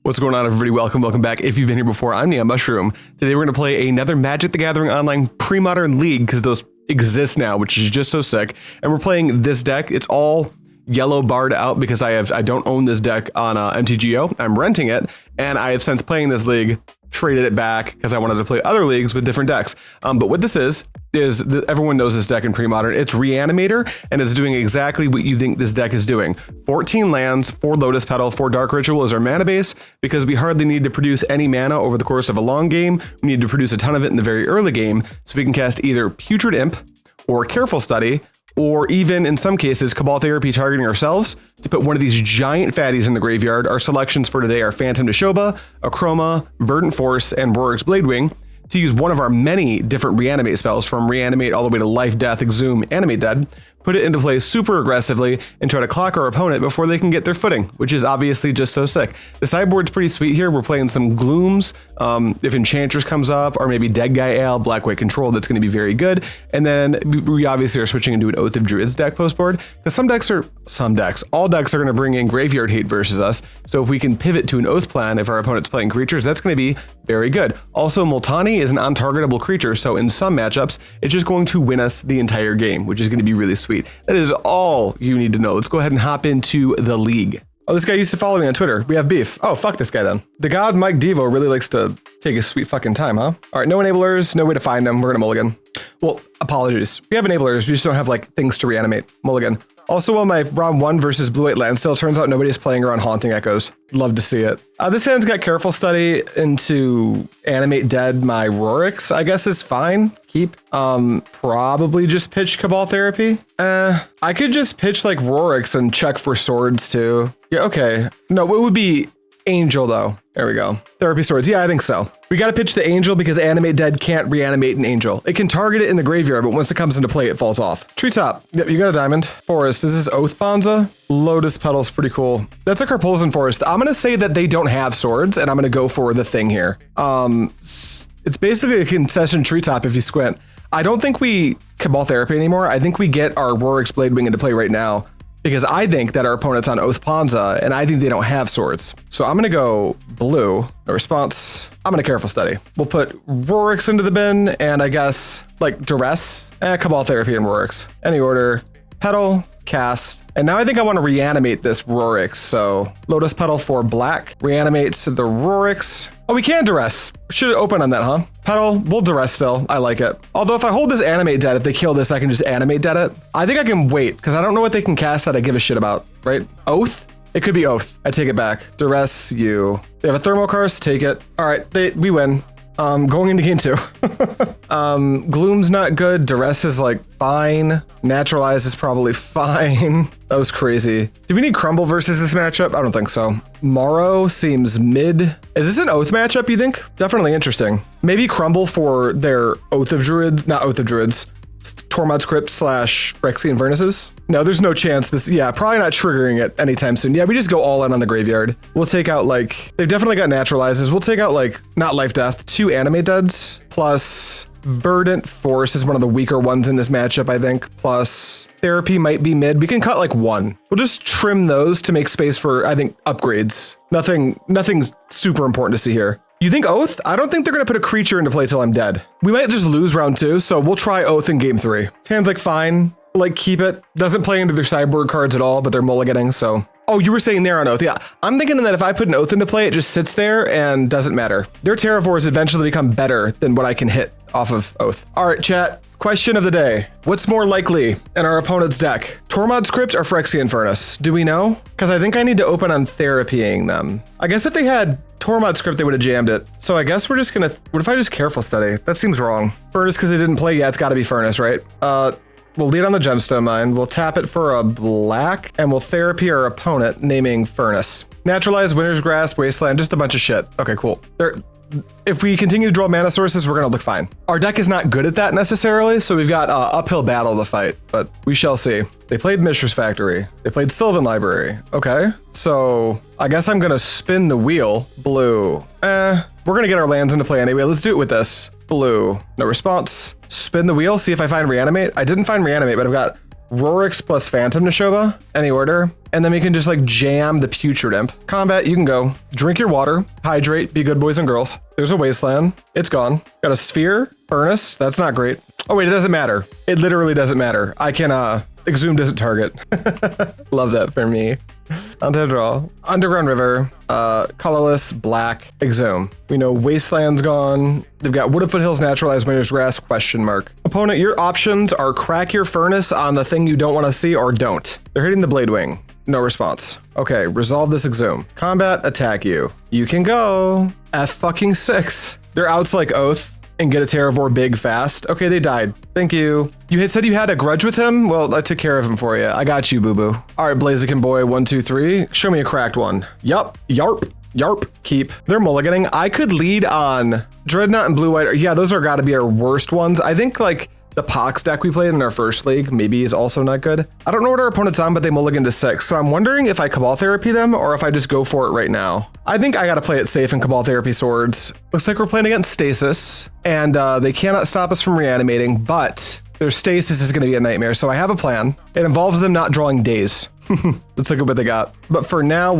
What's going on, everybody? Welcome back. If you've been here before, I'm NeonMushroom. Today we're going to play another Magic the Gathering Online Premodern League, because those exist now, which is just so sick. And we're playing this deck. It's all yellow barred out because I don't own this deck on MTGO. I'm renting it, and I have, since playing this league, traded it back because I wanted to play other leagues with different decks. But what this is everyone knows this deck in Premodern. It's Reanimator, and it's doing exactly what you think this deck is doing. 14 lands, 4 Lotus Petal, 4 Dark Ritual is our mana base, because we hardly need to produce any mana over the course of a long game. We need to produce a ton of it in the very early game, so we can cast either Putrid Imp or Careful Study, or even in some cases, Cabal Therapy targeting ourselves to put one of these giant fatties in the graveyard. Our selections for today are Phantom Nishoba, Akroma, Verdant Force, and Rorix Bladewing, to use one of our many different Reanimate spells, from Reanimate all the way to Life, Death, Exhume, Animate Dead, put it into play super aggressively and try to clock our opponent before they can get their footing, which is obviously just so sick. The sideboard's pretty sweet here. We're playing some Glooms, if Enchantress comes up, or maybe Dead Guy Ale, Black-White Control, that's going to be very good. And then we obviously are switching into an Oath of Druids deck post-board, because all decks are going to bring in graveyard hate versus us. So if we can pivot to an Oath plan, if our opponent's playing creatures, that's going to be very good. Also, Multani is an untargetable creature, so in some matchups, it's just going to win us the entire game, which is going to be really sweet. That is all you need to know. Let's go ahead and hop into the league. Oh, this guy used to follow me on Twitter. We have beef. Oh, fuck this guy then. The god Mike Devo really likes to take his sweet fucking time, huh? All right, no enablers, no way to find them. We're gonna mulligan. Well, apologies. We have enablers, we just don't have like things to reanimate. Mulligan. Also, on my round 1 versus Blue-White land still, turns out nobody's playing around Haunting Echoes. Love to see it. This hand's got Careful Study into Animate Dead. My Rorix, I guess, is fine. Keep. Probably just pitch Cabal Therapy. I could just pitch like Rorix and check for swords too. Yeah, okay. No, it would be Angel though. There we go. Therapy swords. Yeah, I think so. We got to pitch the Angel because Animate Dead can't reanimate an Angel. It can target it in the graveyard, but once it comes into play, it falls off. Treetop. Yep, you got a diamond. Forest. Is this Oath Bonza? Lotus Petal's pretty cool. That's a Carpulzan Forest. I'm going to say that they don't have swords, and I'm going to go for the thing here. It's basically a concession Treetop if you squint. I don't think we Cabal Therapy anymore. I think we get our Rorix Bladewing into play right now, because I think that our opponent's on Oath Ponza, and I think they don't have swords. So I'm going to go blue. No response. I'm going to Careful Study. We'll put Rorix into the bin, and I guess, like, Duress, Cabal Therapy, and Rorix. Any order. Petal, cast. And now I think I want to reanimate this Rorix. So Lotus Petal for black. Reanimate to the Rorix. Oh, we can Duress. Should open on that, huh? Petal, we'll Duress still. I like it. Although if I hold this Animate Dead, if they kill this, I can just Animate Dead it. I think I can wait, because I don't know what they can cast that I give a shit about, right? Oath? It could be Oath. I take it back. Duress, you. They have a Thermokarst, take it. All right, we win. Going into game 2. Gloom's not good. Duress is like fine. Naturalize is probably fine. That was crazy. Do we need Crumble versus this matchup? I don't think so. Maro seems mid. Is this an Oath matchup, you think? Definitely interesting. Maybe Crumble for their Oath of Druids, not Oath of Druids, Tormod's Crypt / Phyrexian Furnaces. No, there's no chance this, yeah, probably not triggering it anytime soon. Yeah, we just go all in on the graveyard. We'll take out like, they've definitely got Naturalizes. We'll take out like, not Life Death, 2 Animate Deads, plus Verdant Force is one of the weaker ones in this matchup, I think. Plus Therapy might be mid. We can cut like 1. We'll just trim those to make space for, I think, upgrades. Nothing's super important to see here. You think Oath? I don't think they're going to put a creature into play till I'm dead. We might just lose round 2, so we'll try Oath in game 3. Hand's like fine. Like keep it. Doesn't play into their sideboard cards at all, but they're mulliganing, so. Oh, you were saying they're on Oath. Yeah, I'm thinking that if I put an Oath into play, it just sits there and doesn't matter. Their Terravores eventually become better than what I can hit off of Oath. All right, chat. Question of the day. What's more likely in our opponent's deck? Tormod's Crypt or Phyrexian Furnace? Do we know? Because I think I need to open on therapying them. I guess if they had Tormod's Crypt, they would have jammed it. So I guess we're just gonna, what if I just Careful Study? That seems wrong. Furnace because they didn't play, yeah, it's gotta be Furnace, right? We'll lead on the Gemstone Mine. We'll tap it for a black, and we'll therapy our opponent, naming Furnace. Naturalize, Winter's Grasp, Wasteland, just a bunch of shit. Okay, cool. If we continue to draw mana sources, we're gonna look fine. Our deck is not good at that necessarily, so we've got uphill battle to fight, but we shall see. They played Mishra's Factory. They played Sylvan Library. Okay, so I guess I'm gonna spin the wheel. Blue. We're gonna get our lands into play anyway. Let's do it with this. Blue. No response. Spin the wheel, see if I find Reanimate. I didn't find Reanimate, but I've got Rorix plus Phantom Nishoba, any order. And then we can just like jam the Putrid Imp. Combat, you can go. Drink your water, hydrate, be good boys and girls. There's a Wasteland, it's gone. Got a Sphere, Furnace, that's not great. Oh wait, it doesn't matter. It literally doesn't matter. I can, Exhume doesn't target. Love that for me. Onto draw. Underground River, colorless, black, Exhume. We know Wasteland's gone. They've got Wooded Foothills, Naturalize, Mayor's Grass, question mark. Opponent, your options are crack your furnace on the thing you don't want to see or don't. They're hitting the Bladewing. No response. Okay, resolve this Exhume. Combat, attack you. You can go. F6. Their outs like Oath and get a Terravore big fast. Okay, they died. Thank you. You had said you had a grudge with him? Well, I took care of him for you. I got you, boo-boo. All right, Blaziken boy, 1, 2, 3. Show me a cracked one. Yup. Yarp. Yarp. Keep. They're mulliganing. I could lead on Dreadnought and Blue-White. Yeah, those are gotta be our worst ones. I think like the Pox deck we played in our first league maybe is also not good. I don't know what our opponent's on, but they mulligan to 6. So I'm wondering if I Cabal Therapy them or if I just go for it right now. I think I gotta play it safe in Cabal Therapy Swords. Looks like we're playing against Stasis and they cannot stop us from reanimating, but their Stasis is gonna be a nightmare. So I have a plan. It involves them not drawing days. Let's look at what they got. But for now,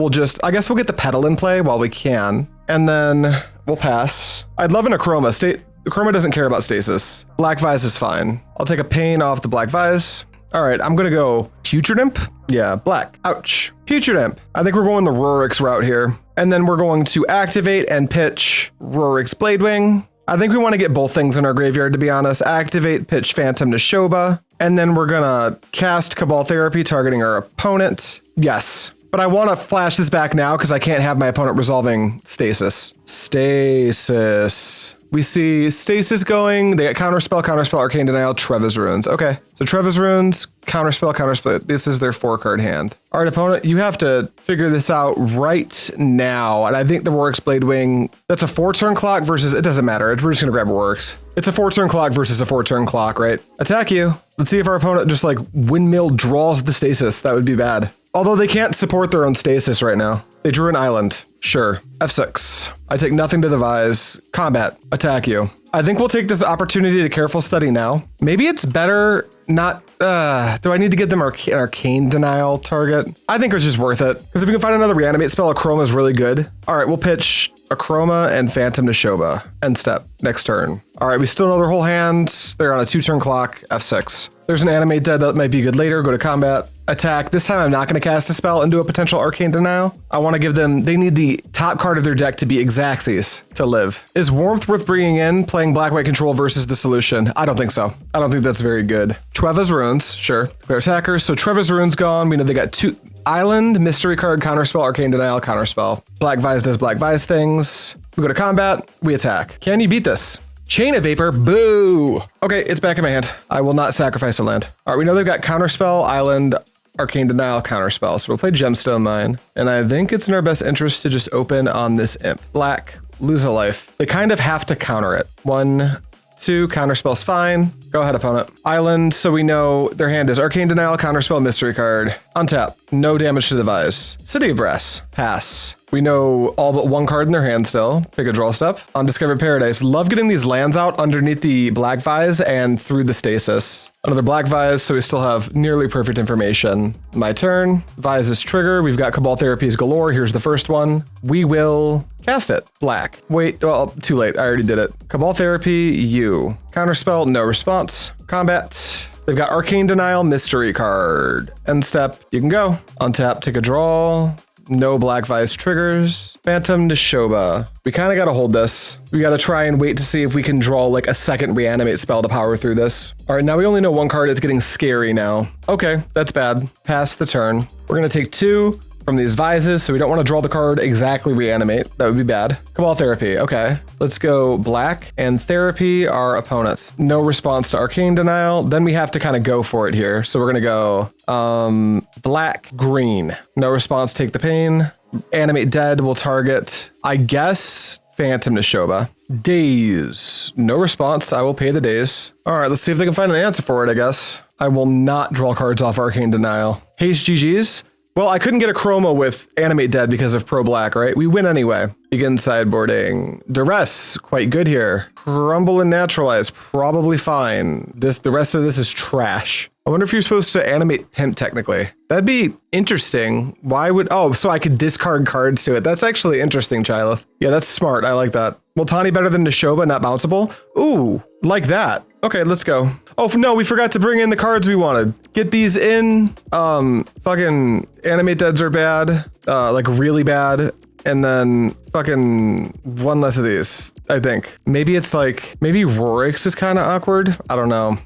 I guess we'll get the Petal in play while we can. And then we'll pass. I'd love an Akroma. Akroma doesn't care about Stasis. Black Vise is fine. I'll take a Pain off the Black Vise. All right, I'm gonna go Putrid Imp. Yeah, black. Ouch. Putrid Imp. I think we're going the Rorix route here. And then we're going to activate and pitch Rorix Bladewing. I think we want to get both things in our graveyard, to be honest. Activate, pitch Phantom Nishoba. And then we're gonna cast Cabal Therapy, targeting our opponent. Yes. But I want to flash this back now because I can't have my opponent resolving Stasis. Stasis. We see Stasis going. They got Counterspell, Arcane Denial, Treva's Runes. Okay, so Treva's Runes, Counterspell. This is their 4-card hand. All right, opponent, you have to figure this out right now. And I think the Rorix Bladewing, that's a 4-turn clock versus, it doesn't matter. We're just gonna grab Rorix. It's a 4-turn clock versus a 4-turn clock, right? Attack you. Let's see if our opponent just like windmill draws the Stasis. That would be bad. Although they can't support their own Stasis right now. They drew an island. Sure. F6. I take nothing to the Vise. Combat. Attack you. I think we'll take this opportunity to careful study now. Maybe it's better not... do I need to get them an Arcane Denial target? I think it's just worth it. Because if we can find another Reanimate spell, Akroma is really good. All right, we'll pitch Akroma and Phantom Nishoba. End step. Next turn. All right, we still know their whole hands. They're on a 2-turn clock. F6. There's an Animate Dead that might be good later. Go to combat. Attack. This time I'm not going to cast a spell and do a potential Arcane Denial. I want to give them... They need the top card of their deck to be Xaxes to live. Is Warmth worth bringing in, playing Black-White Control versus the solution? I don't think so. I don't think that's very good. Treva's Runes. Sure. Clear attackers. So Treva's Runes gone. We know they got 2... Island, Mystery Card, Counterspell, Arcane Denial, Counterspell. Black Vise does Black Vise things. We go to combat. We attack. Can you beat this? Chain of Vapor, boo! Okay, it's back in my hand. I will not sacrifice a land. All right, we know they've got Counterspell, Island, Arcane Denial, Counterspell. So we'll play Gemstone Mine. And I think it's in our best interest to just open on this Imp. Black, lose a life. They kind of have to counter it. 1, 2, Counterspell's fine. Go ahead, opponent. Island, so we know their hand is Arcane Denial, Counterspell, Mystery Card. Untap, no damage to the Vise. City of Brass, pass. We know all but 1 card in their hand still. Take a draw step. Undiscovered Paradise. Love getting these lands out underneath the Black Vise and through the Stasis. Another Black Vise, so we still have nearly perfect information. My turn. Vise's trigger. We've got Cabal Therapies galore. Here's the first one. We will cast it. Black. Wait, well, too late. I already did it. Cabal Therapy, you. Counterspell, no response. Combat. They've got Arcane Denial, Mystery Card. End step, you can go. Untap, take a draw. No Black Vise triggers. Phantom Nishoba. We kind of got to hold this. We got to try and wait to see if we can draw like a second Reanimate spell to power through this. All right, now we only know 1 card. It's getting scary now. Okay, that's bad. Pass the turn. We're going to take 2 from these Vises, so we don't want to draw the card exactly Reanimate. That would be bad. Cabal Therapy. Okay, let's go Black and Therapy our opponent. No response to Arcane Denial. Then we have to kind of go for it here. So we're going to go Black, Green. No response, take the pain. Animate Dead will target, I guess, Phantom Nishoba. Days. No response. I will pay the days. All right, let's see if they can find an answer for it, I guess. I will not draw cards off Arcane Denial. Haste GG's. Well, I couldn't get a Akroma with Animate Dead because of Pro Black, right? We win anyway. Begin sideboarding. Duress, quite good here. Crumble and Naturalize, probably fine. The rest of this is trash. I wonder if you're supposed to animate Pimp technically. That'd be interesting. Why would, oh, so I could discard cards to it. That's actually interesting, Chileth. Yeah, that's smart. I like that. Multani better than Nishoba, not bounceable. Ooh, like that. Okay, let's go. Oh, no, we forgot to bring in the cards we wanted. Get these in. Fucking Animate Deads are bad. Like really bad. And then fucking one less of these, I think. Maybe it's like, maybe Rorix is kind of awkward. I don't know.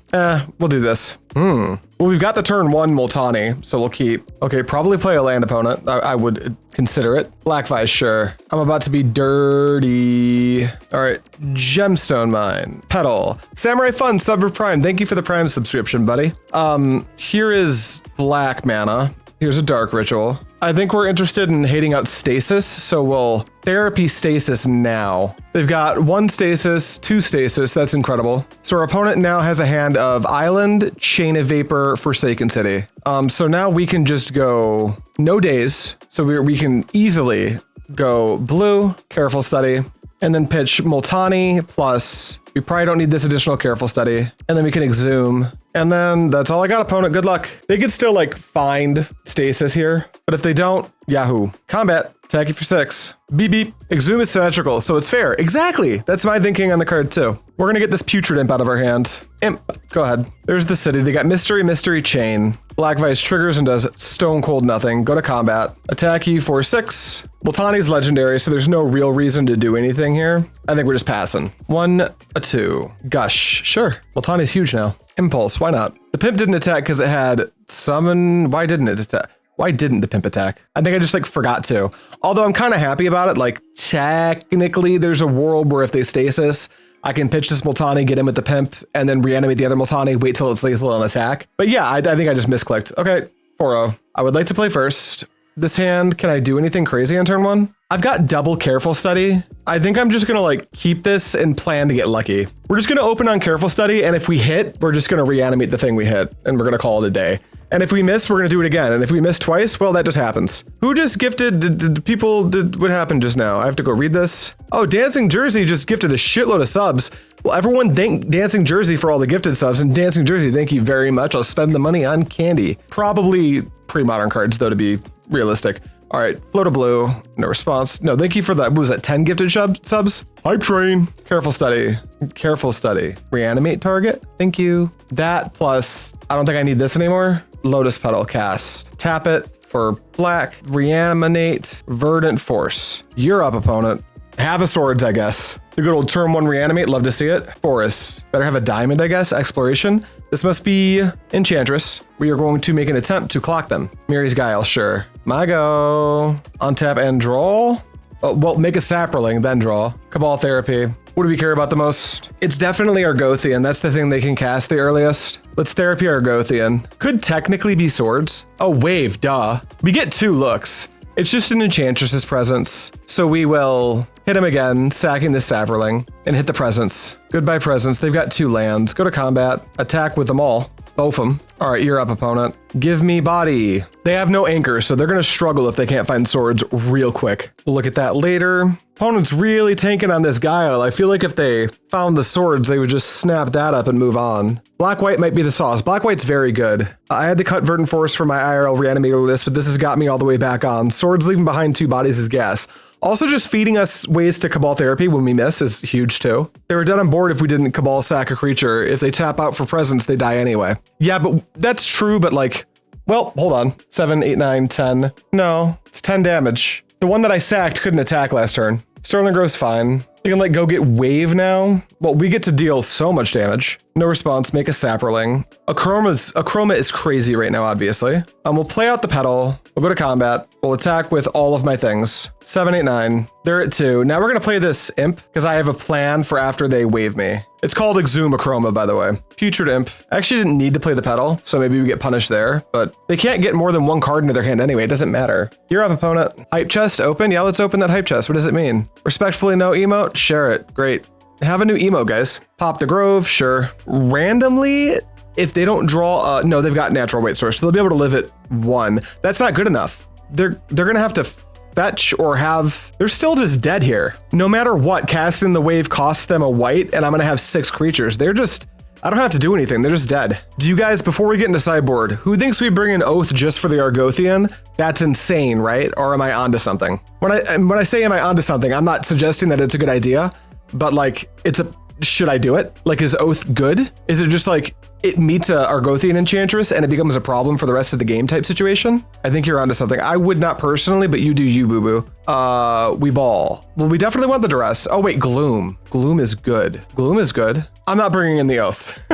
We'll do this. Well, we've got the turn 1 Multani, so we'll keep. Okay, probably play a land opponent. I would consider it. Black Vice, sure. I'm about to be dirty. All right, Gemstone Mine. Petal. Samurai Fun, sub for Prime. Thank you for the Prime subscription, buddy. Here is black mana. Here's a dark ritual. I think we're interested in hating out stasis, so we'll therapy stasis now. They've got 1 stasis, 2 stasis, that's incredible. So our opponent now has a hand of Island, Chain of Vapor, Forsaken City. So now we can just go no days, so we can easily go blue, Careful Study, and then pitch Multani plus, we probably don't need this additional Careful Study, and then we can Exhume. And then that's all I got, opponent. Good luck. They could still like find stasis here, but if they don't, Yahoo. Combat, attack you for 6. Beep beep. Exhume is symmetrical, so it's fair. Exactly. That's my thinking on the card too. We're gonna get this Putrid Imp out of our hand. Imp, go ahead. There's the city. They got Mystery Chain. Black Vice triggers and does stone cold nothing. Go to combat. Attack you for 6. Multani's legendary, so there's no real reason to do anything here. I think we're just passing. 1, a 2. Gush, sure. Multani's huge now. Impulse, why not? The Pimp didn't attack because it had summon. Why didn't it attack? Why didn't the Pimp attack? I think I just like forgot to. Although I'm kind of happy about it. Like technically there's a world where if they stasis, I can pitch this Multani, get in with the Pimp, and then reanimate the other Multani, wait till it's lethal and attack. But yeah, I think I just misclicked. Okay, 4-0. I would like to play first. This hand, can I do anything crazy on turn 1? I've got double Careful Study. I think I'm just gonna like keep this and plan to get lucky. We're just gonna open on Careful Study, and if we hit, we're just gonna reanimate the thing we hit, and we're gonna call it a day. And if we miss, we're gonna do it again. And if we miss twice, well, that just happens. Who just gifted, what happened just now? I have to go read this. Oh, Dancing Jersey just gifted a shitload of subs. Well, everyone thank Dancing Jersey for all the gifted subs, and Dancing Jersey, thank you very much. I'll spend the money on candy. Probably pre-modern cards though, to be realistic. All right, Float a Blue, no response. No, thank you for that. What was that, 10 gifted subs? Hype Train, Careful Study, Reanimate target, thank you. That plus, I don't think I need this anymore. Lotus Petal cast, tap it for black, Reanimate, Verdant Force. You're up, opponent. Have a swords, I guess. The good old turn 1 Reanimate, love to see it. Forest, better have a diamond, I guess. Exploration. This must be Enchantress. We are going to make an attempt to clock them. Mary's Guile, sure. My go. Untap and draw. Oh, well, make a Saproling, then draw. Cabal Therapy. What do we care about the most? It's definitely Argothian. That's the thing they can cast the earliest. Let's Therapy Argothian. Could technically be swords. Oh, wave, duh. We get 2 looks. It's just an Enchantress's presence. So we will hit him again, sacking this Saproling, and hit the presence. Goodbye presence. They've got 2 lands. Go to combat. Attack with them all. Both them. All right, you're up, opponent. Give me body. They have no anchor, so they're gonna struggle if they can't find swords real quick. We'll look at that later. Opponent's really tanking on this Guile. I feel like if they found the swords, they would just snap that up and move on. Black-white might be the sauce. Black-white's very good. I had to cut Verdant Force for my IRL Reanimator list, but this has got me all the way back on. Swords leaving behind 2 bodies is gas. Also, just feeding us ways to Cabal Therapy when we miss is huge too. They were dead on board if we didn't Cabal sack a creature. If they tap out for presence, they die anyway. Yeah, but that's true, but like, well, hold on. 7, 8, 9, 10. No, it's 10 damage. The one that I sacked couldn't attack last turn. Sterling Grow's fine. You can like go get wave now. Well, we get to deal so much damage. No response, make a Saproling. Akroma is crazy right now, obviously. We'll play out the Petal. We'll go to combat. We'll attack with all of my things. 7, 8, 9. They're at 2. Now we're gonna play this Imp because I have a plan for after they wave me. It's called Exhume Akroma, by the way. Putrid Imp. I actually didn't need to play the Petal, so maybe we get punished there, but they can't get more than 1 card into their hand anyway. It doesn't matter. You're up, opponent. Hype chest open? Yeah, let's open that hype chest. What does it mean? Respectfully no emote? Share it. Great. Have a new emote, guys. Pop the Grove, sure. Randomly, if they don't draw, no, they've got natural weight source, so they'll be able to live at 1. That's not good enough. They're gonna have to fetch or have, they're still just dead here. No matter what, casting the wave costs them a white and I'm gonna have 6 creatures. They're just, I don't have to do anything, they're just dead. Do you guys, before we get into sideboard, who thinks we bring an Oath just for the Argothian? That's insane, right? Or am I onto something? When I say am I onto something, I'm not suggesting that it's a good idea, but like, should I do it? Like, is Oath good? Is it just like, it meets a Argothian Enchantress and it becomes a problem for the rest of the game type situation? I think you're onto something. I would not personally, but you do you, boo-boo. We ball. Well, we definitely want the Duress. Oh wait, Gloom. Gloom is good. Gloom is good. I'm not bringing in the Oath.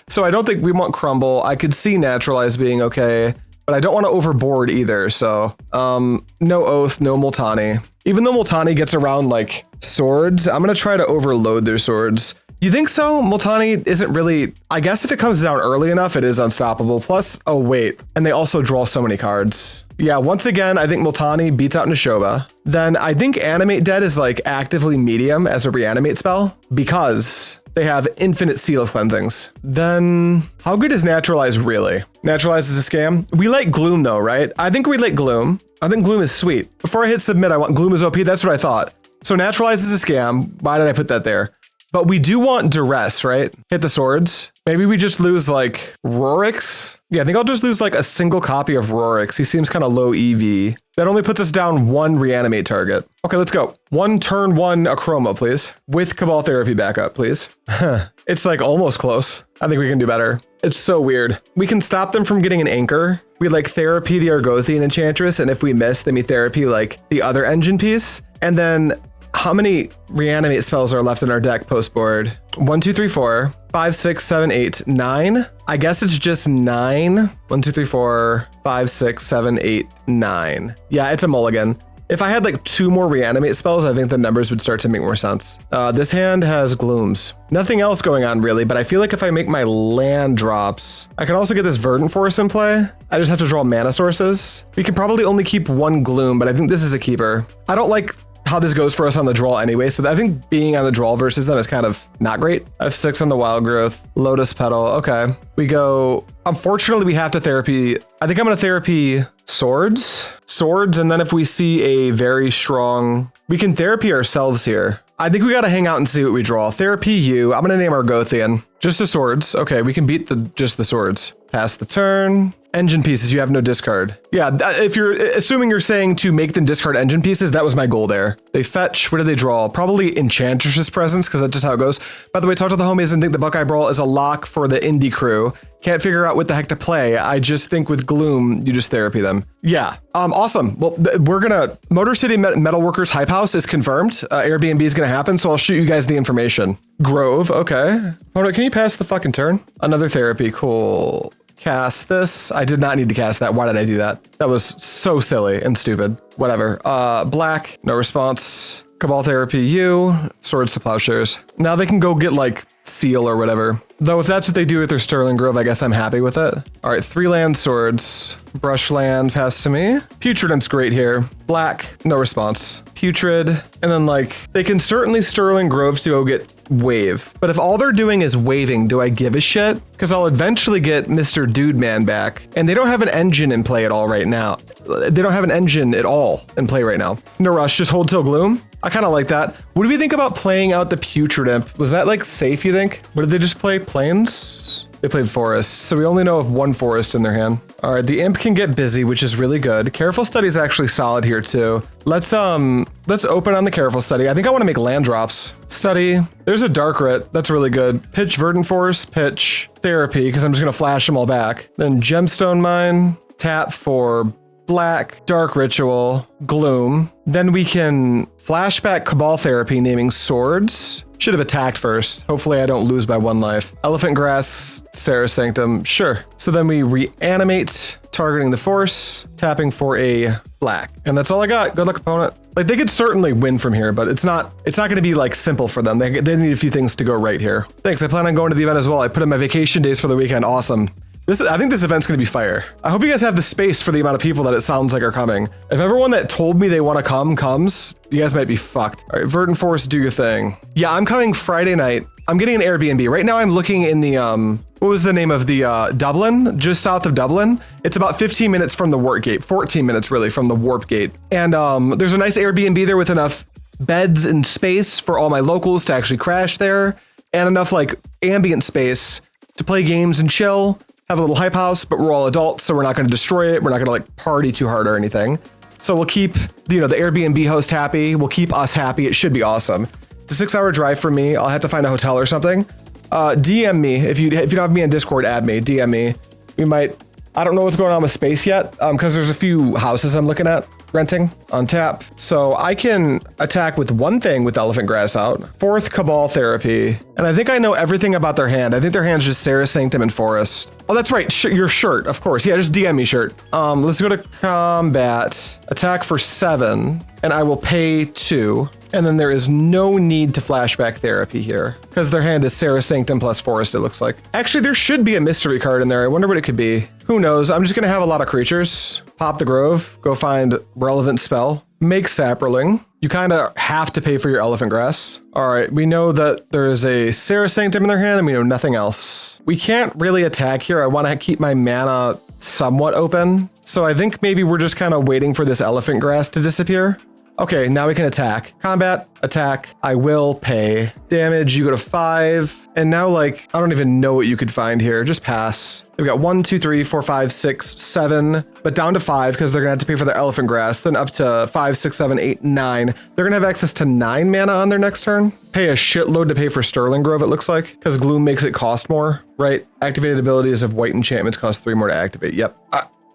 So I don't think we want Crumble. I could see Naturalize being okay, but I don't want to overboard either. So no Oath, no Multani. Even though Multani gets around like swords, I'm going to try to overload their swords. You think so? Multani isn't really, I guess if it comes down early enough, it is unstoppable. Plus, oh wait, and they also draw so many cards. Yeah, once again, I think Multani beats out Nishoba. Then I think Animate Dead is like actively medium as a reanimate spell because they have infinite seal cleansings. Then how good is Naturalize really? Naturalize is a scam. We like Gloom though, right? I think we like Gloom. I think Gloom is sweet. Before I hit submit, I want Gloom is OP. That's what I thought. So Naturalize is a scam. Why did I put that there? But we do want Duress, right? Hit the swords. Maybe we just lose like Rorix. Yeah, I think I'll just lose like a single copy of Rorix. He seems kind of low EV. That only puts us down 1 reanimate target. Okay, let's go. 1 turn 1 Akroma, please. With Cabal Therapy backup, please. It's like almost close. I think we can do better. It's so weird. We can stop them from getting an anchor. We like therapy the Argothian Enchantress, and if we miss, then we therapy like the other engine piece. And then how many reanimate spells are left in our deck post board? 1, 2, 3, 4, 5, 6, 7, 8, 9. I guess it's just 9. 1, 2, 3, 4, 5, 6, 7, 8, 9. Yeah, it's a mulligan. If I had like 2 more reanimate spells, I think the numbers would start to make more sense. This hand has glooms. Nothing else going on really, but I feel like if I make my land drops, I can also get this Verdant Force in play. I just have to draw mana sources. We can probably only keep 1 gloom, but I think this is a keeper. I don't like how this goes for us on the draw anyway, so I think being on the draw versus them is kind of not great. I have 6 on the Wild Growth, Lotus Petal. Okay, we go. Unfortunately, we have to therapy. I think I'm gonna therapy swords, and then if we see a very strong, we can therapy ourselves here. I think we gotta hang out and see what we draw. Therapy you. I'm gonna name Argothian. Just the swords. Okay, we can beat just the swords. Pass the turn. Engine pieces, you have no discard. Yeah, if you're assuming you're saying to make them discard engine pieces, that was my goal there. They fetch, what do they draw? Probably Enchantress's Presence, because that's just how it goes. By the way, talk to the homies and think the Buckeye Brawl is a lock for the indie crew. Can't figure out what the heck to play. I just think with Gloom, you just therapy them. Yeah, awesome. Well, we're gonna, Motor City Metalworkers Hype House is confirmed. Airbnb is gonna happen, so I'll shoot you guys the information. Grove, okay. Opponent, can you pass the fucking turn? Another therapy, cool. Cast this. I did not need to cast that. Why did I do that? That was so silly and stupid. Whatever. Black, no response. Cabal Therapy, you. Swords to Plowshares. Now they can go get like Seal or whatever. Though if that's what they do with their Sterling Grove, I guess I'm happy with it. All right, 3 land swords. Brush land, pass to me. Putrid Imp's great here. Black, no response. Putrid, and then like, they can certainly Sterling Grove to go get wave. But if all they're doing is waving, do I give a shit? Because I'll eventually get Mr. Dude Man back. And they don't have an engine in play at all right now. They don't have an engine at all in play right now. No rush, just hold till Gloom. I kind of like that. What do we think about playing out the Putrid Imp? Was that like safe, you think? What did they just play? Plains? They played Forest, so we only know of 1 Forest in their hand. All right, the Imp can get busy, which is really good. Careful Study is actually solid here too. Let's open on the Careful Study. I think I want to make land drops. Study, there's a Dark Writ, that's really good. Pitch Verdant Force, pitch Therapy, because I'm just gonna flash them all back. Then Gemstone Mine, tap for Black, Dark Ritual, Gloom. Then we can flashback Cabal Therapy, naming swords. Should have attacked first. Hopefully I don't lose by 1 life. Elephant Grass, Sarah Sanctum, sure. So then we reanimate, targeting the force, tapping for a black. And that's all I got. Good luck, opponent. Like, they could certainly win from here, but it's not gonna be like simple for them. They need a few things to go right here. Thanks, I plan on going to the event as well. I put in my vacation days for the weekend, awesome. I think this event's gonna be fire. I hope you guys have the space for the amount of people that it sounds like are coming. If everyone that told me they wanna come comes, you guys might be fucked. All right, Verdant Force, do your thing. Yeah, I'm coming Friday night. I'm getting an Airbnb. Right now I'm looking in the what was the name of the Dublin, just south of Dublin. It's about 15 minutes from the warp gate, 14 minutes really from the warp gate. And there's a nice Airbnb there with enough beds and space for all my locals to actually crash there, and enough like ambient space to play games and chill, have a little hype house, but we're all adults, so we're not going to destroy it. We're not going to like party too hard or anything. So we'll keep, you know, the Airbnb host happy. We'll keep us happy. It should be awesome. It's a 6-hour drive for me. I'll have to find a hotel or something. DM me if you don't have me on Discord. Add me. DM me. We might. I don't know what's going on with space yet, because there's a few houses I'm looking at renting on tap. So I can attack with one thing with Elephant Grass out. 4th Cabal Therapy. And I think I know everything about their hand. I think their hand's just Sarah Sanctum and Forest. Oh, that's right. Your shirt, of course. Yeah, just DM me shirt. Let's go to combat. Attack for 7. And I will pay 2. And then there is no need to flashback therapy here, because their hand is Sarah Sanctum plus Forest, it looks like. Actually, there should be a mystery card in there. I wonder what it could be. Who knows? I'm just going to have a lot of creatures. Pop the Grove. Go find relevant spell. Make Saproling. You kind of have to pay for your Elephant Grass. All right, we know that there is a Sarah Sanctum in their hand, and we know nothing else. We can't really attack here. I want to keep my mana somewhat open. So I think maybe we're just kind of waiting for this Elephant Grass to disappear. Okay, now we can attack. Combat, attack, I will pay. Damage, you go to 5. And now, like, I don't even know what you could find here. Just pass. We've got 1, 2, 3, 4, 5, 6, 7, but down to 5 because they're gonna have to pay for their Elephant Grass. Then up to 5, 6, 7, 8, 9. They're gonna have access to 9 mana on their next turn. Pay a shitload to pay for Sterling Grove, it looks like, because Gloom makes it cost more, right? Activated abilities of white enchantments cost 3 more to activate. Yep.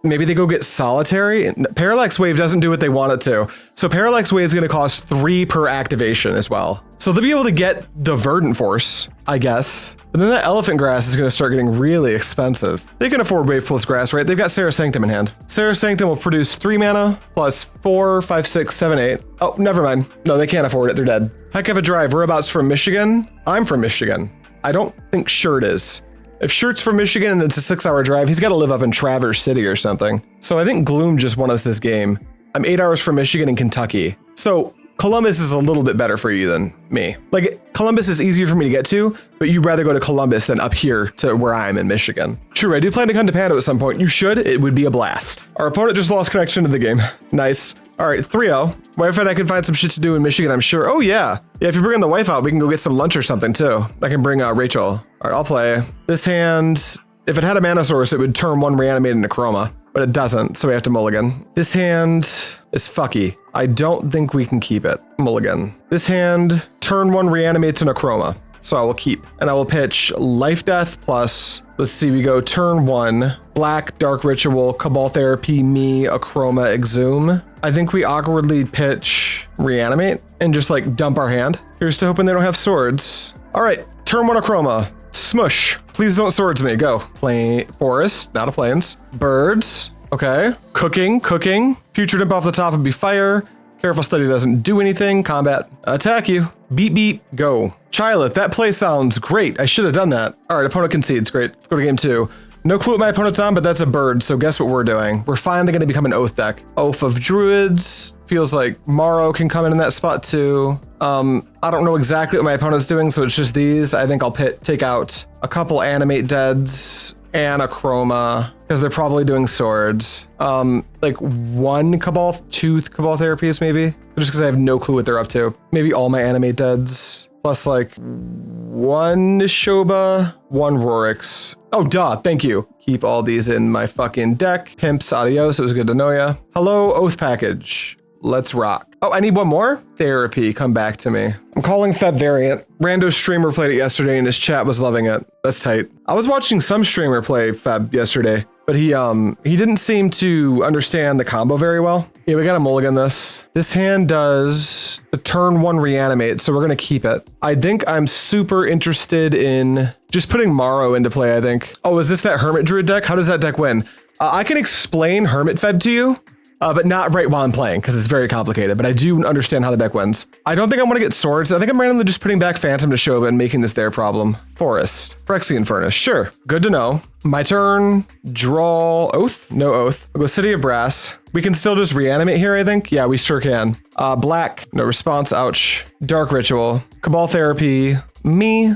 Maybe they go get Solitary. Parallax Wave doesn't do what they want it to. So Parallax Wave is going to cost 3 per activation as well. So they'll be able to get the Verdant Force, I guess. But then that Elephant Grass is going to start getting really expensive. They can afford Wave plus Grass, right? They've got Sarah Sanctum in hand. Sarah Sanctum will produce 3 mana plus 4, 5, 6, 7, 8. Oh, never mind. No, they can't afford it. They're dead. Heck of a drive. Whereabouts from Michigan? I'm from Michigan. I don't think Shirt is. If Shirt's from Michigan and it's a 6-hour drive, he's got to live up in Traverse City or something. So I think Gloom just won us this game. I'm 8 hours from Michigan and Kentucky. So Columbus is a little bit better for you than me. Like, Columbus is easier for me to get to, but you'd rather go to Columbus than up here to where I am in Michigan. True, I do plan to come to Pando at some point. You should. It would be a blast. Our opponent just lost connection to the game. Nice. All right, 3-0. Wife and I can find some shit to do in Michigan, I'm sure. Oh, yeah. Yeah, if you bring the wife out, we can go get some lunch or something, too. I can bring Rachel. All right, I'll play. This hand, if it had a mana source, it would turn 1 Reanimate into Akroma, but it doesn't, so we have to mulligan. This hand is fucky. I don't think we can keep it. Mulligan. This hand, turn 1 Reanimates an Akroma, so I will keep. And I will pitch Life Death plus, let's see, we go turn 1, Black, Dark Ritual, Cabal Therapy, me, Akroma, Exhume. I think we awkwardly pitch Reanimate and just like dump our hand. Here's to hoping they don't have swords. All right, turn 1 Akroma. Smush. Please don't swords me. Go. Plain Forest, not a plains. Birds. Okay. Cooking. Putrid Imp off the top would be fire. Careful Study doesn't do anything. Combat. Attack you. Beep, beep. Go. Chileth, that play sounds great. I should have done that. All right, opponent concedes. Great. Let's go to game 2. No clue what my opponent's on, but that's a bird, so guess what we're doing? We're finally going to become an Oath deck. Oath of Druids. Feels like Maro can come in that spot too. I don't know exactly what my opponent's doing, so it's just these. I think I'll take out a couple Animate Deads and Akroma, because they're probably doing swords. Like 1 Cabal, 2 Cabal Therapies maybe? Just because I have no clue what they're up to. Maybe all my Animate Deads. Plus like 1 Nishoba, 1 Rorix. Oh, duh, thank you. Keep all these in my fucking deck. Pimps, adios, it was good to know ya. Hello, Oath package. Let's rock. Oh, I need 1 more? Therapy, come back to me. I'm calling Feb Variant. Rando streamer played it yesterday and his chat was loving it. That's tight. I was watching some streamer play Feb yesterday, but he didn't seem to understand the combo very well. Yeah, we gotta mulligan this. This hand does the turn 1 Reanimate, so we're gonna keep it. I think I'm super interested in just putting Maro into play, I think. Oh, is this that Hermit Druid deck? How does that deck win? I can explain Hermit Feb to you, but not right while I'm playing, because it's very complicated, but I do understand how the deck wins. I don't think I want to get swords. I think I'm randomly just putting back Phantom Nishoba and making this their problem. Forest. Phyrexian Furnace. Sure. Good to know. My turn. Draw. Oath? No Oath. We'll go City of Brass. We can still just reanimate here, I think. Yeah, we sure can. Black. No response. Ouch. Dark Ritual. Cabal Therapy. Me.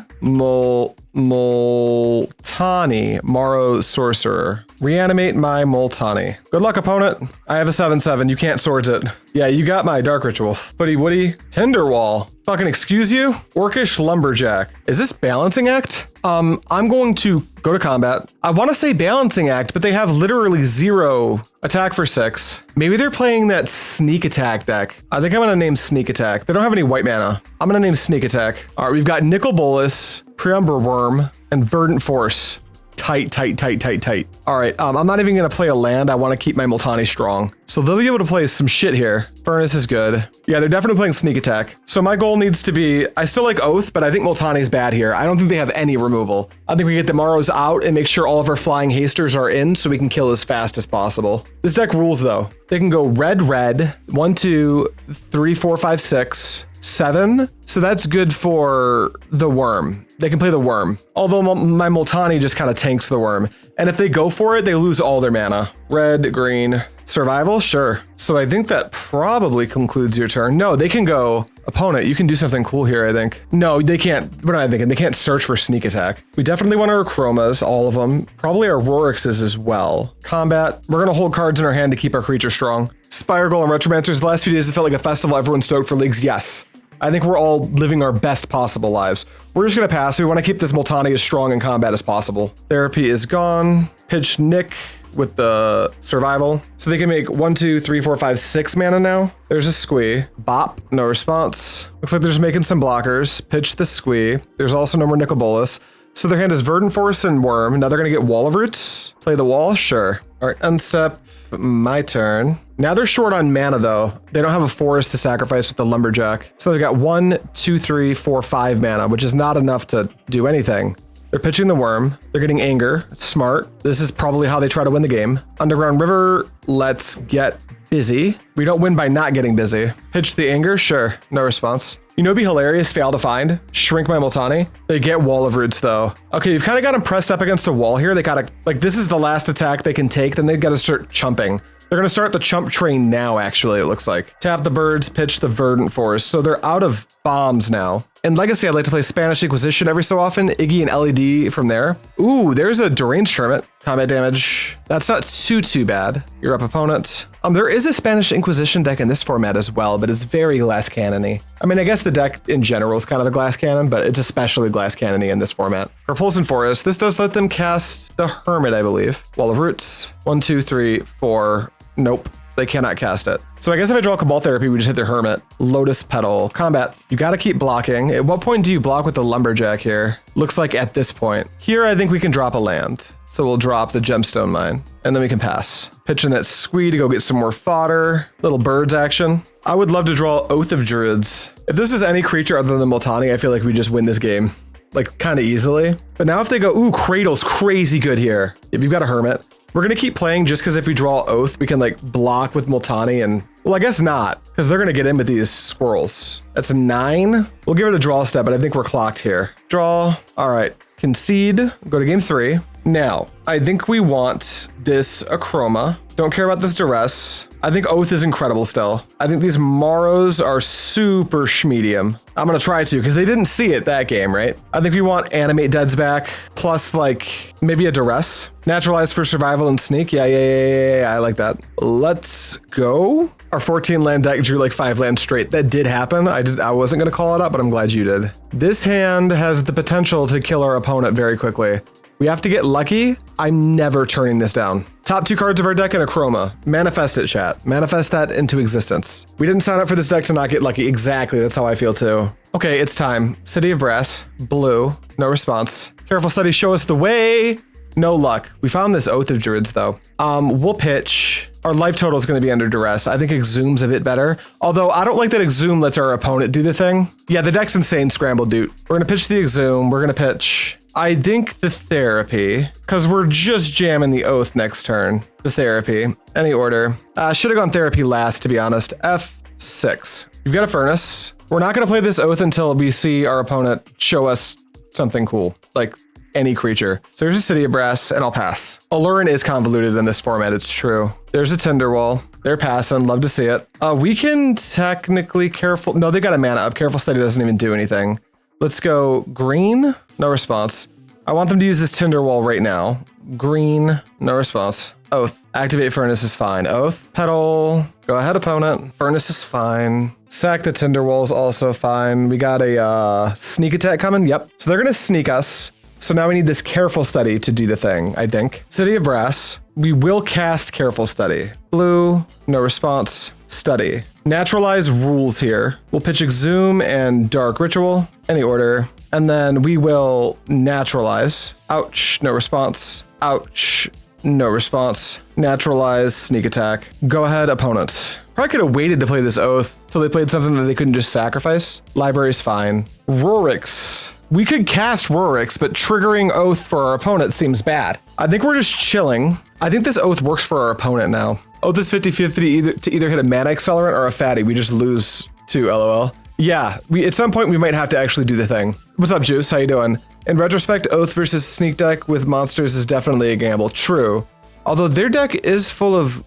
Multani, Maro-Sorcerer. Reanimate my Multani. Good luck, opponent. I have a 7/7. You can't swords it. Yeah, you got my Dark Ritual. Woody Woody. Tinderwall. Fucking excuse you? Orcish Lumberjack. Is this Balancing Act? I'm going to go to combat. I want to say Balancing Act, but they have literally 0 attack for 6. Maybe they're playing that Sneak Attack deck. I think I'm going to name Sneak Attack. They don't have any white mana. I'm going to name Sneak Attack. All right, we've got Nicol Bolas, Preumber Worm, and Verdant Force. Tight, tight, tight, tight, tight. All right, I'm not even gonna play a land. I wanna keep my Multani strong. So they'll be able to play some shit here. Furnace is good. Yeah, they're definitely playing Sneak Attack. So my goal needs to be, I still like Oath, but I think Multani's bad here. I don't think they have any removal. I think we get the Maros out and make sure all of our flying hasters are in so we can kill as fast as possible. This deck rules though. They can go red, red, 1, 2, 3, 4, 5, 6, 7. So that's good for the worm. They can play the worm. Although my Multani just kind of tanks the worm. And if they go for it, they lose all their mana. Red, green, survival, sure. So I think that probably concludes your turn. No, they can go, opponent, you can do something cool here, I think. No, they can't, what am I thinking? They can't search for Sneak Attack. We definitely want our Akromas, all of them. Probably our Rorixes as well. Combat, we're gonna hold cards in our hand to keep our creature strong. Spire Golem Retromancers, the last few days it felt like a festival, everyone's stoked for leagues, yes. I think we're all living our best possible lives. We're just gonna pass. We wanna keep this Multani as strong in combat as possible. Therapy is gone. Pitch Nick with the survival. So they can make 1, 2, 3, 4, 5, 6 mana now. There's a Squee. Bop, no response. Looks like they're just making some blockers. Pitch the Squee. There's also no more Nicol Bolas. So their hand is Verdant Force and Worm. Now they're gonna get Wall of Roots. Play the wall, sure. All right, unsep, my turn. Now they're short on mana though. They don't have a forest to sacrifice with the Lumberjack. So they've got 1, 2, 3, 4, 5 mana, which is not enough to do anything. They're pitching the Worm. They're getting Anger. Smart. This is probably how they try to win the game. Underground River, let's get busy. We don't win by not getting busy. Pitch the Anger, sure. No response. You know, it'd be hilarious, fail to find. Shrink my Multani. They get Wall of Roots though. Okay, you've kind of got them pressed up against a wall here. They gotta, like, this is the last attack they can take, then they've got to start chumping. They're gonna start the chump train now, actually, it looks like. Tap the birds, pitch the Verdant Force. So they're out of bombs now. In Legacy, I'd like to play Spanish Inquisition every so often. Iggy and LED from there. Ooh, there's a Deranged Hermit. Combat damage. That's not too bad. You're up, opponent. There is a Spanish Inquisition deck in this format as well, but it's very glass cannon-y. I mean, I guess the deck in general is kind of a glass cannon, but it's especially glass cannon-y in this format. Repulsion Forest. This does let them cast the Hermit, I believe. Wall of Roots. 1, 2, 3, 4. Nope. They cannot cast it. So I guess if I draw Cabal Therapy, we just hit their Hermit. Lotus Petal. Combat. You gotta keep blocking. At what point do you block with the Lumberjack here? Looks like at this point. Here, I think we can drop a land. So we'll drop the Gemstone Mine, and then we can pass. Pitching that Squee to go get some more fodder. Little birds action. I would love to draw Oath of Druids. If this is any creature other than Multani, I feel like we just win this game. Like, kind of easily. But now if they go, ooh, Cradle's crazy good here. If you've got a Hermit. We're gonna keep playing just because if we draw Oath, we can like block with Multani and, well, I guess not, because they're gonna get in with these squirrels. That's a 9. We'll give it a draw step, but I think we're clocked here. Draw, all right, concede, go to game 3. Now, I think we want this Akroma. Don't care about this Duress. I think Oath is incredible still. I think these Maros are super schmedium. I'm gonna try to, because they didn't see it that game, right? I think we want Animate Deads back, plus like maybe a Duress. Naturalize for survival and sneak. Yeah, I like that. Let's go. Our 14 land deck drew like 5 lands straight. That did happen. I wasn't gonna call it up, but I'm glad you did. This hand has the potential to kill our opponent very quickly. We have to get lucky. I'm never turning this down. Top 2 cards of our deck in Akroma. Manifest it, chat. Manifest that into existence. We didn't sign up for this deck to not get lucky. Exactly, that's how I feel too. Okay, it's time. City of Brass, blue, no response. Careful Study, show us the way. No luck. We found this Oath of Druids though. We'll pitch. Our life total is going to be under Duress. I think Exhume's a bit better. Although I don't like that Exhume lets our opponent do the thing. Yeah, the deck's insane, Scramble Dude. We're going to pitch the Exhume. We're going to pitch, I think, the Therapy, because we're just jamming the Oath next turn. The Therapy. Any order. Should have gone Therapy last, to be honest. F6. You've got a Furnace. We're not going to play this Oath until we see our opponent show us something cool. Like any creature. So there's a City of Brass, and I'll pass. Allurin is convoluted in this format, it's true. There's a Tinderwall. They're passing, love to see it. We can technically careful, no, they got a mana up. Careful Study doesn't even do anything. Let's go green, no response. I want them to use this Tinderwall right now. Green, no response. Oath, activate Furnace is fine. Oath, Petal, go ahead opponent. Furnace is fine. Sack the Tinderwall is also fine. We got a sneak attack coming, yep. So they're gonna sneak us. So now we need this Careful Study to do the thing, I think. City of Brass, we will cast Careful Study. Blue, no response, Study. Naturalize rules here. We'll pitch Exhume and Dark Ritual, any order. And then we will Naturalize. Ouch, no response. Ouch, no response. Naturalize, sneak attack. Go ahead, opponent. Probably could have waited to play this Oath till they played something that they couldn't just sacrifice. Library's fine. Rorix. We could cast Rorix, but triggering Oath for our opponent seems bad. I think we're just chilling. I think this Oath works for our opponent now. Oath is 50-50 to either hit a mana accelerant or a fatty. We just lose to LOL. Yeah, at some point we might have to actually do the thing. What's up, Juice? How you doing? In retrospect, Oath versus Sneak deck with monsters is definitely a gamble. True. Although their deck is full of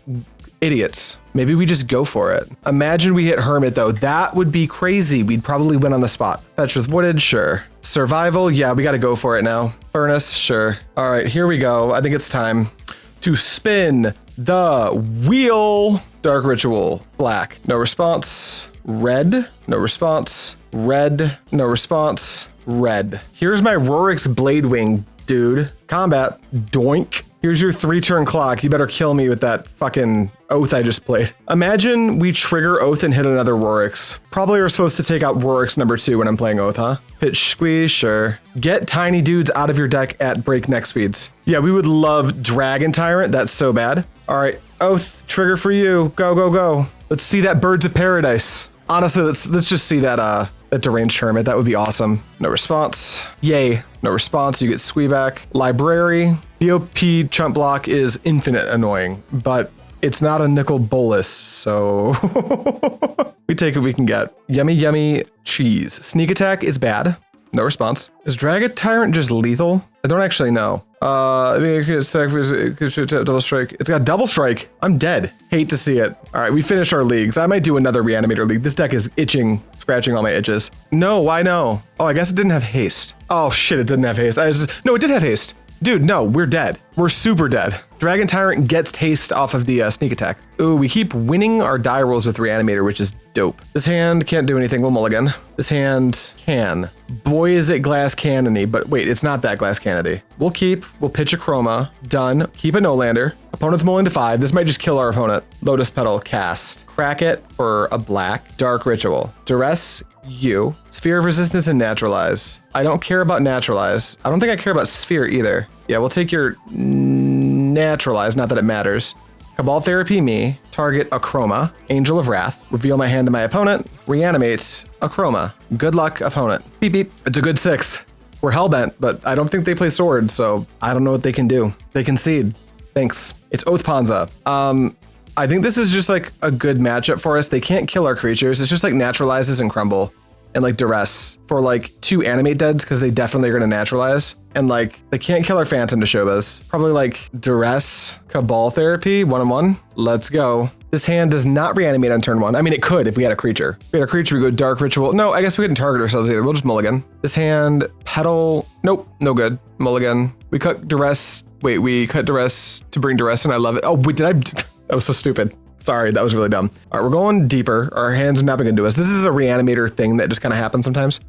idiots. Maybe we just go for it. Imagine we hit Hermit though. That would be crazy. We'd probably win on the spot. Fetch with Wooded, sure. Survival, yeah, we gotta go for it now. Furnace, sure. All right, here we go. I think it's time to spin the wheel. Dark Ritual, black, no response. Red, no response. Red, no response. Red. Here's my Rorix Bladewing, dude. Combat, doink. Here's your 3-turn clock. You better kill me with that fucking Oath I just played. Imagine we trigger Oath and hit another Rorix. Probably we're supposed to take out Rorix number 2 when I'm playing Oath, huh? Pitch squeeze, sure. Get tiny dudes out of your deck at breakneck speeds. Yeah, we would love Dragon Tyrant. That's so bad. All right, Oath, trigger for you. Go, go, go. Let's see that Birds of Paradise. Honestly, let's just see that Deranged Hermit. That would be awesome. No response. Yay. No response. You get Squeeback. Library. BOP chump block is infinite annoying, but it's not a nickel bolus, so we take what we can get. Yummy, yummy cheese. Sneak attack is bad. No response. Is Dragon Tyrant just lethal? I don't actually know. Double strike. It's got double strike. I'm dead. Hate to see it. All right, we finish our leagues. I might do another Reanimator league. This deck is itching, scratching all my itches. No, why no? Oh, I guess it didn't have haste. Oh shit, it didn't have haste. No, it did have haste. Dude, no, we're dead. We're super dead. Dragon Tyrant gets haste off of the sneak attack. Ooh, we keep winning our die rolls with Reanimator, which is dope. This hand can't do anything. We'll mulligan. This hand can. Boy, is it glass cannon-y, but wait, it's not that glass cannon-y. We'll keep. We'll pitch Akroma. Done. Keep a no-lander. Opponent's mulling to 5. This might just kill our opponent. Lotus Petal, cast. Crack it for a black. Dark Ritual. Duress, you. Sphere of Resistance and Naturalize. I don't care about Naturalize. I don't think I care about Sphere either. Yeah, we'll take your Naturalize, not that it matters. Cabal Therapy me, target Akroma, Angel of Wrath, reveal my hand to my opponent, reanimate Akroma. Good luck, opponent. Beep beep. It's a good 6. We're hellbent, but I don't think they play sword, so I don't know what they can do. They concede. Thanks. It's Oath Panza. I think this is just like a good matchup for us. They can't kill our creatures. It's just like Naturalizes and Crumble and like Duress for like 2 Animate Deads because they definitely are going to Naturalize. And like they can't kill our Phantom Nishobas. Probably like Duress, Cabal Therapy, 1-1. Let's go. This hand does not reanimate on turn 1. I mean, it could if we had a creature. If we had a creature, we go Dark Ritual. No, I guess we couldn't target ourselves either. We'll just mulligan. This hand, Petal. Nope, no good. Mulligan. We cut Duress. Wait, we cut Duress to bring Duress and I love it. Oh, wait, did I? That was so stupid. Sorry, that was really dumb. All right, we're going deeper. Our hands are not going to do us. This is a Reanimator thing that just kind of happens sometimes.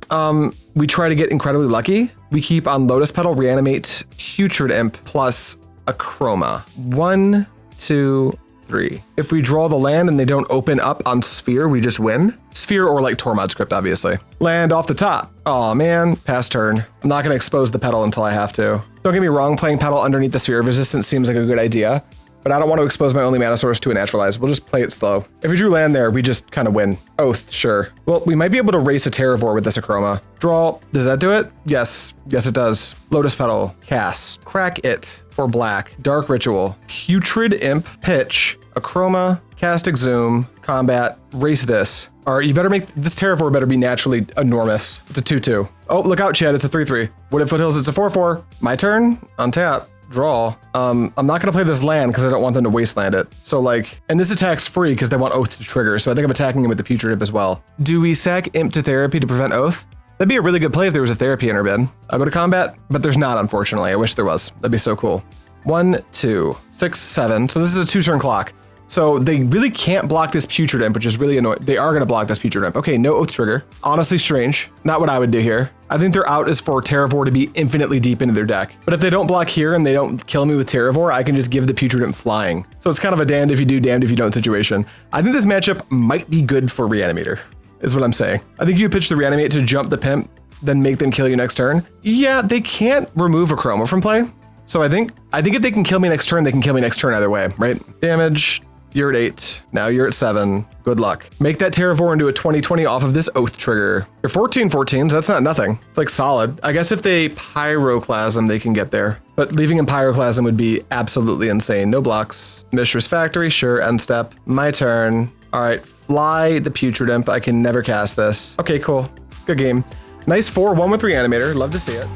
We try to get incredibly lucky. We keep on Lotus Petal, Reanimate, Putrid Imp, plus Akroma. 1, 2, 3. If we draw the land and they don't open up on Sphere, we just win. Sphere or like Tormod script, obviously. Land off the top. Oh man, pass turn. I'm not going to expose the Petal until I have to. Don't get me wrong, playing Petal underneath the Sphere of Resistance seems like a good idea. But I don't want to expose my only mana source to a Naturalize. We'll just play it slow. If we drew land there, we just kind of win. Oath, sure. Well, we might be able to race a Terravore with this Akroma. Draw, does that do it? Yes, yes it does. Lotus Petal, cast, crack it for black, Dark Ritual, Putrid Imp, pitch, Akroma, cast Exhume, combat, race this. All right, you better make, this Terravore better be naturally enormous. It's a 2-2. Oh, look out, Chad, it's a 3-3. Wooded Foothills, it's a 4-4. My turn, untap. Draw. I'm not gonna play this land because I don't want them to wasteland it. So like, and this attack's free because they want Oath to trigger. So I think I'm attacking him with the Putrid Imp as well. Do we sack Imp to Therapy to prevent Oath? That'd be a really good play if there was a therapy in her bin. I'll go to combat, but there's not, unfortunately. I wish there was. That'd be so cool. 1, 2, 6, 7. So this is a 2-turn clock. So they really can't block this Putrid Imp, which is really annoying. They are going to block this Putrid Imp. Okay, no Oath Trigger. Honestly strange. Not what I would do here. I think their out is for Terravore to be infinitely deep into their deck. But if they don't block here and they don't kill me with Terravore, I can just give the Putrid Imp flying. So it's kind of a damned if you do, damned if you don't situation. I think this matchup might be good for Reanimator, is what I'm saying. I think you pitch the Reanimate to jump the Pimp, then make them kill you next turn. Yeah, they can't remove Akroma from play. So I think if they can kill me next turn, they can kill me next turn either way, right? Damage. You're at 8. Now you're at 7. Good luck. Make that Terravore into a 20/20 off of this Oath Trigger. You're 14/14, so that's not nothing. It's like solid. I guess if they Pyroclasm, they can get there. But leaving in Pyroclasm would be absolutely insane. No blocks. Mistress Factory, sure, end step. My turn. All right, fly the Putrid Imp. I can never cast this. Okay, cool. Good game. Nice 4-1 with Reanimator. Love to see it.